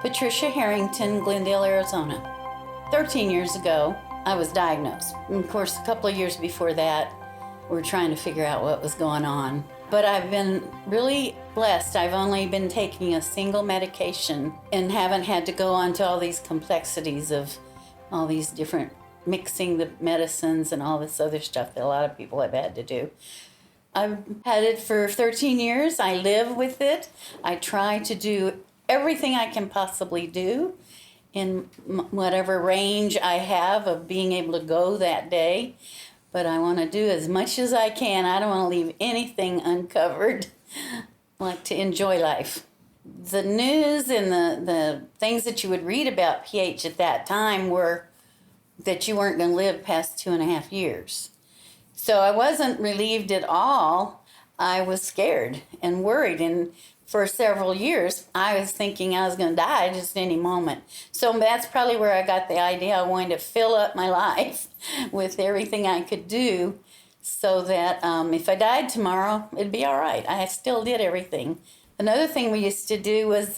Patricia Harrington, Glendale, Arizona. 13 years ago, I was diagnosed. And of course, a couple of years before that, we were trying to figure out what was going on. But I've been really blessed. I've only been taking a single medication and haven't had to go on to all these complexities of all these different mixing the medicines and all this other stuff that a lot of people have had to do. I've had it for 13 years. I live with it. I try to do everything I can possibly do in whatever range I have of being able to go that day. But I want to do as much as I can. I don't want to leave anything uncovered. I like to enjoy life. The news and the things that you would read about pH at that time were that you weren't going to live past 2.5 years. So I wasn't relieved at all. I was scared and worried. And for several years, I was thinking I was going to die just any moment. So that's probably where I got the idea. I wanted to fill up my life with everything I could do so that if I died tomorrow, it'd be all right. I still did everything. Another thing we used to do was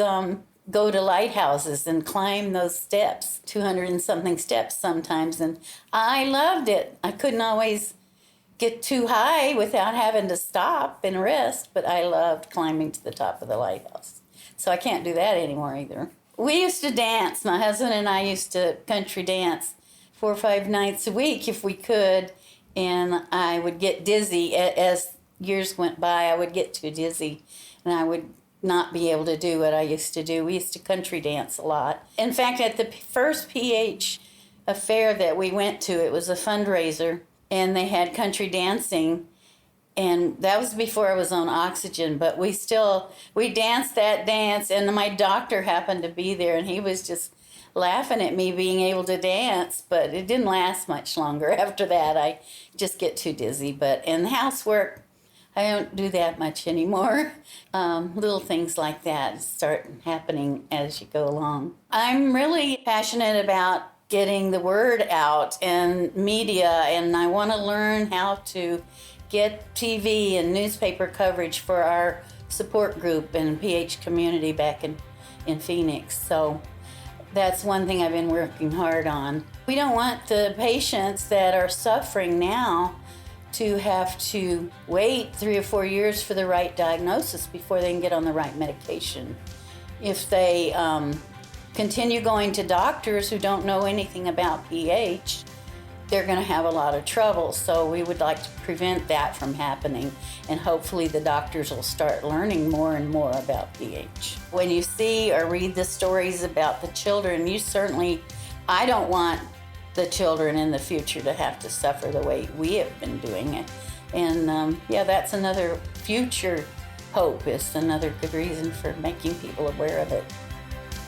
go to lighthouses and climb those steps, 200 and something steps sometimes. And I loved it. I couldn't always get too high without having to stop and rest, but I loved climbing to the top of the lighthouse. So I can't do that anymore either. We used to dance. My husband and I used to country dance 4 or 5 nights a week if we could, and I would get dizzy. As years went by, I would get too dizzy, and I would not be able to do what I used to do. We used to country dance a lot. In fact, at the first PH affair that we went to, it was a fundraiser, and they had country dancing, and that was before I was on oxygen, but we danced that dance, and my doctor happened to be there, and he was just laughing at me being able to dance, but it didn't last much longer after that. I just get too dizzy. And housework, I don't do that much anymore. Little things like that start happening as you go along. I'm really passionate about getting the word out and media, and I want to learn how to get TV and newspaper coverage for our support group and PH community back in Phoenix. So that's one thing I've been working hard on. We don't want the patients that are suffering now to have to wait 3 or 4 years for the right diagnosis before they can get on the right medication. If they continue going to doctors who don't know anything about pH, they're going to have a lot of trouble. So we would like to prevent that from happening, and hopefully the doctors will start learning more and more about pH. When you see or read the stories about the children, I don't want the children in the future to have to suffer the way we have been doing it. And that's another future hope. It's another good reason for making people aware of it.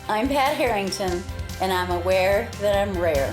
I'm Pat Harrington, and I'm aware that I'm rare.